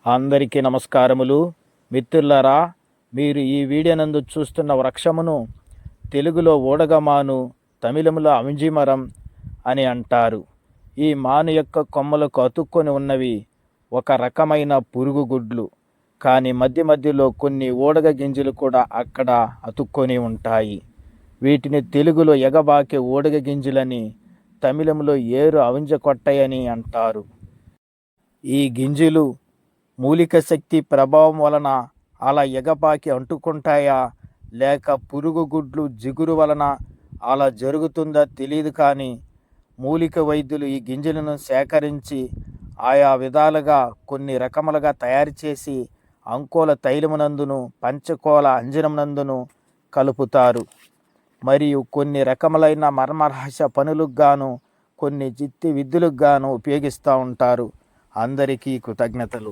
అందరికీ నమస్కారములు. మిత్రులారా, మీరు ఈ వీడియో నందు చూస్తున్న వృక్షమును తెలుగులో ఊడగమాను, తమిళములో అవింజిమరం అని అంటారు. ఈ మాను యొక్క కొమ్మలకు అతుక్కొని ఉన్నవి ఒక రకమైన పురుగు గుడ్లు. కానీ మధ్య మధ్యలో కొన్ని ఊడగ గింజలు కూడా అక్కడ అతుక్కొని ఉంటాయి. వీటిని తెలుగులో ఎగబాకే ఊడగ గింజలని, తమిళంలో ఏరు అవింజ కొట్టయని అంటారు. ఈ గింజలు మూలిక శక్తి ప్రభావం వలన అలా ఎగపాకి అంటుకుంటాయా, లేక పురుగు గుడ్లు జిగురు వలన అలా జరుగుతుందా తెలియదు. కానీ మూలిక వైద్యులు ఈ గింజలను సేకరించి ఆయా విధాలుగా కొన్ని రకములుగా తయారు చేసి అంకోల తైలమునందును పంచకోల అంజనమునందును కలుపుతారు. మరియు కొన్ని రకములైన మర్మరహస్య పనులకు గాను, కొన్ని చిత్తి విద్యులకు గాను ఉపయోగిస్తూ ఉంటారు. అందరికీ కృతజ్ఞతలు.